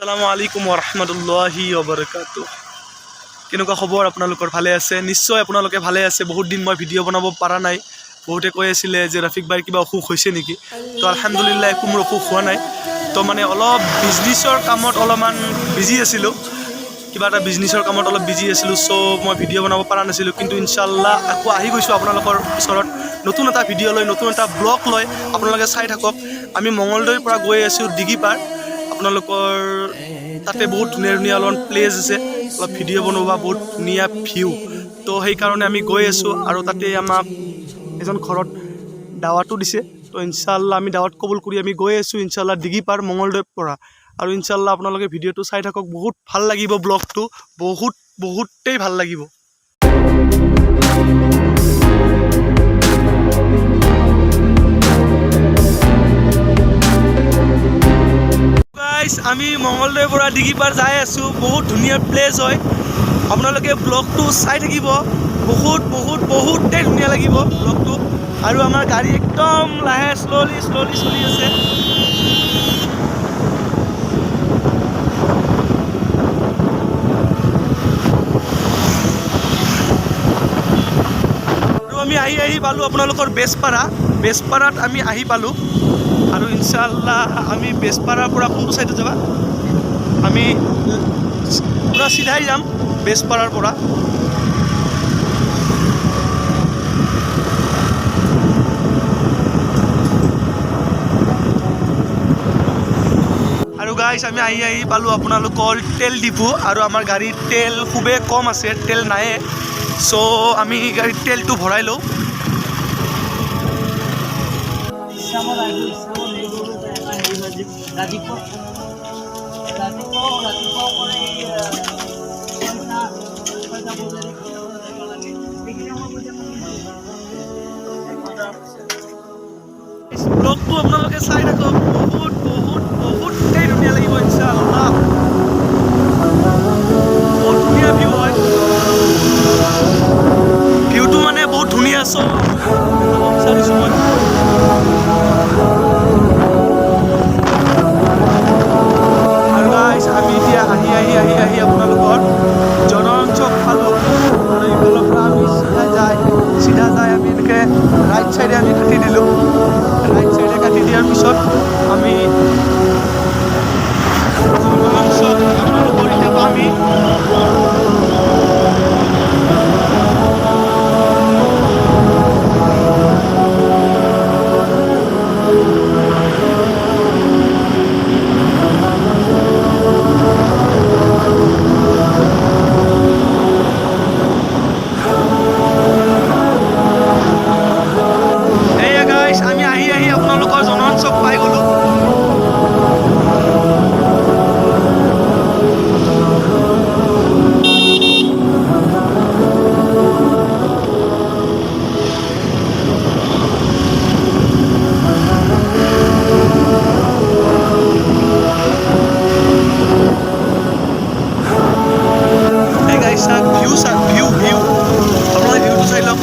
আসসালামু আলাইকুম ওৰহমতুল্লাহি ওবৰকাতুহ। কেনেকুৱা খবৰ? আপোনালোকৰ ভালে আছে? নিশ্চয় আপোনালোকে ভালে আছে। বহুত দিন মই ভিডিঅ' বনাব পৰা নাই। বহুতে কৈ আছিলে যে ৰাফিক ভাইৰ কিবা অসুখ হৈছে নেকি। তো আলহামদুলিল্লাহ একো মোৰ অসুখ হোৱা নাই। তো মানে অলপ বিজনেছৰ কামত অলপমান বিজি আছিলোঁ। কিবা এটা বিজনেছৰ কামত অলপ বিজি আছিলোঁ। চ' মই ভিডিঅ' বনাব পৰা নাছিলোঁ। কিন্তু ইনশাল্লাহ আকৌ আহি গৈছোঁ আপোনালোকৰ ওচৰত নতুন এটা ভিডিঅ' লৈ, নতুন এটা ব্লগ লৈ। আপোনালোকে চাই থাকক। আমি মঙলদৈৰ পৰা গৈ আছোঁ দিঘিপাৰ। আপোনালোকৰ তাতে বহুত ধুনীয়া ধুনীয়া অলপমান প্লেচ আছে, অলপ ভিডিঅ' বনোৱা বহুত ধুনীয়া ভিউ। তো সেইকাৰণে আমি গৈ আছোঁ আৰু তাতে আমাক এজন ঘৰত দাৱাতো দিছে। তো ইনশাল্লাহ আমি দাৱাত কবুল কৰি আমি গৈ আছোঁ ইনশাল্লাহ দিঘিপাৰ মঙলদৈৰ পৰা। আৰু ইনশাল্লাহ আপোনালোকে ভিডিঅ'টো চাই থাকক, বহুত ভাল লাগিব ব্লগটো, বহুতেই ভাল লাগিব। আমি মঙলদৈৰ পৰা দিঘিপাৰ যাই আছোঁ। বহুত ধুনীয়া প্লেচ হয়, আপোনালোকে ব্লগটো চাই থাকিব। বহুতেই ধুনীয়া লাগিব ব্লগটো। আৰু আমাৰ গাড়ী একদম লাহে শ্ল'লি চলি আছে। আৰু আমি আহি পালোঁ আপোনালোকৰ বেজপাৰাত আমি আহি পালোঁ। আৰু ইনশাল্লাহ আমি বেজপাৰাৰ পৰা কোনটো চাইডে যাবা? আমি পূৰা চিধাই যাম বেজপাৰাৰ পৰা। আৰু গাইছ আমি আহি পালোঁ আপোনালোকৰ তেল ডিপু। আৰু আমাৰ গাড়ীত তেল খুবেই কম আছে, তেল নায়ে। চ' আমি গাড়ীত তেলটো ভৰাই লওঁ। ব্লগটো আপোনালোকে চাই থাকক, বহুতেই ধুনীয়া লাগিব ইনশাআল্লাহ। বহুত ধুনীয়া ভিউ হয়, ভিউটো মানে বহুত ধুনীয়া। চব বিচাৰিছোঁ মই। আৰু গাইছ আমি এতিয়া আহি আপোনালোকৰ জনন চক পালোঁ। আৰু এইফালৰ পৰা আমি চিধা যাই আমি এনেকৈ ৰাইট চাইডে আমি কাটি দিলোঁ। ৰাইট চাইডে কাটি দিয়াৰ পিছত আমি জনন চক আপোনালোকৰ এতিয়া পামি। আমি আহি আপোনালোকৰ জনন চক পাই গ'লোঁ। ভিউ আপোনালোকে ভিউটো চাই লওক।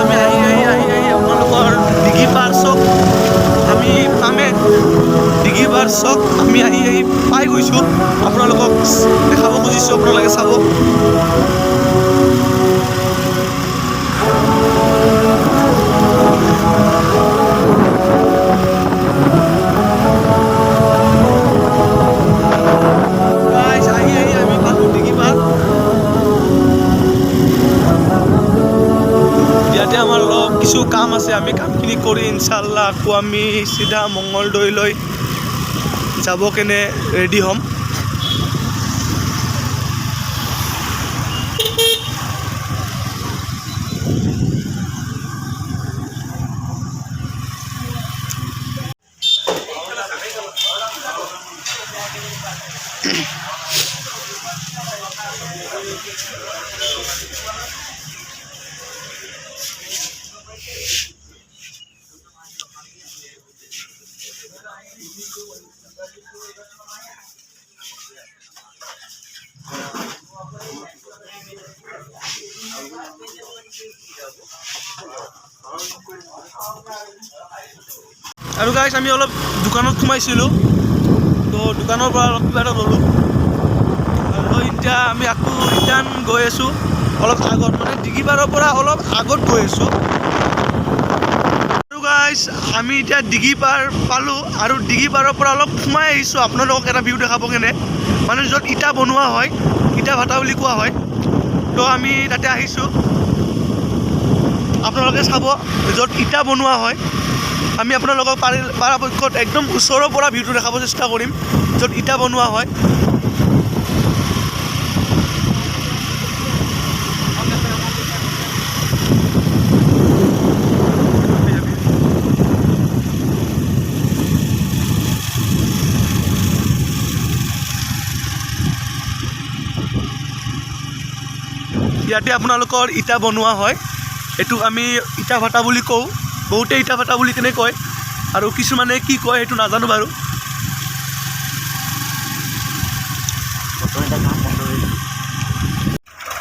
আমি আহি আপোনালোকৰ দিঘিপাৰ চক আমি পামে। দিঘিপাৰ চক আমি আহি পাই গৈছোঁ। আপোনালোকক দেখাব খুজিছোঁ, আপোনালোকে চাব। আহি আমি পালোঁ দিঘিপাৰ। ইয়াতে আমাৰ অলপ কিছু কাম আছে, আমি কামখিনি কৰি ইনশাল্লাহ আকৌ আমি চিধা মঙলদৈলৈ যাব কেনে ৰেডি হ'ম। আৰু গাইছ আমি অলপ দোকানত সোমাইছিলোঁ, তো দোকানৰ পৰা অলপ কিবা এটা ল'লোঁ আৰু এতিয়া আমি আকৌ ৰিটাৰ্ণ গৈ আছোঁ অলপ আগত, মানে ডিগিপাৰৰ পৰা অলপ আগত গৈ আছোঁ। আৰু গাইছ আমি এতিয়া ডিগিপাৰ পালোঁ আৰু ডিগিপাৰৰ পৰা অলপ সোমাই আহিছোঁ আপোনালোকক এটা ভিউ দেখাব কেনে, মানে য'ত ইটা বনোৱা হয়, ইটা ভাটা বুলি কোৱা হয়, তো আমি তাতে আহিছোঁ। আপোনালোকে চাব য'ত ইটা বনোৱা হয়, আমি আপোনালোকক পৰাপক্ষত একদম ওচৰৰ পৰা ভিউটো দেখাব চেষ্টা কৰিম য'ত ইটা বনোৱা হয়। ইয়াতে আপোনালোকৰ ইটা বনোৱা হয়, এইটো আমি ইটা ভাটা বুলি কওঁ, বহুতে ইটা ভাটা বুলি কেনে কয় আৰু কিছুমানে কি কয় সেইটো নাজানো বাৰু।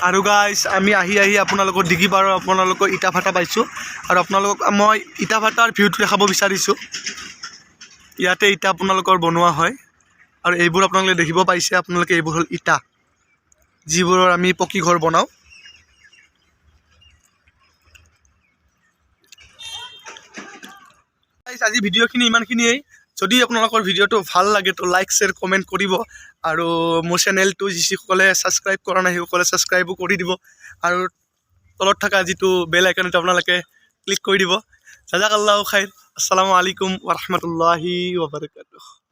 আৰু গাইছ আমি আহি আপোনালোকৰ ডিগিপাৰৰ আপোনালোকৰ ইটা ভাটা পাইছোঁ আৰু আপোনালোকক মই ইটা ভাটাৰ ভিউটো দেখাব বিচাৰিছোঁ। ইয়াতে ইটা আপোনালোকৰ বনোৱা হয় আৰু এইবোৰ আপোনালোকে দেখিব পাইছে, আপোনালোকে এইবোৰ হ'ল ইটা যিবোৰৰ আমি পকী ঘৰ বনাওঁ। আজি ভিডিঅ'খিনি ইমানখিনিয়েই। যদি আপোনালোকৰ ভিডিঅ'টো ভাল লাগে তো লাইক শ্বেয়াৰ কমেণ্ট কৰিব আৰু মোৰ চেনেলটো যিসকলে ছাবস্ক্ৰাইব কৰা নাই সেইসকলে ছাবস্ক্ৰাইবো কৰি দিব আৰু তলত থকা যিটো বেল আইকনটো আপোনালোকে ক্লিক কৰি দিব। জাজাকাল্লাহু খাইৰ। আসসালামু আলাইকুম ওয়া ৰাহমাতুল্লাহি ওয়া বাৰাকাতুহু।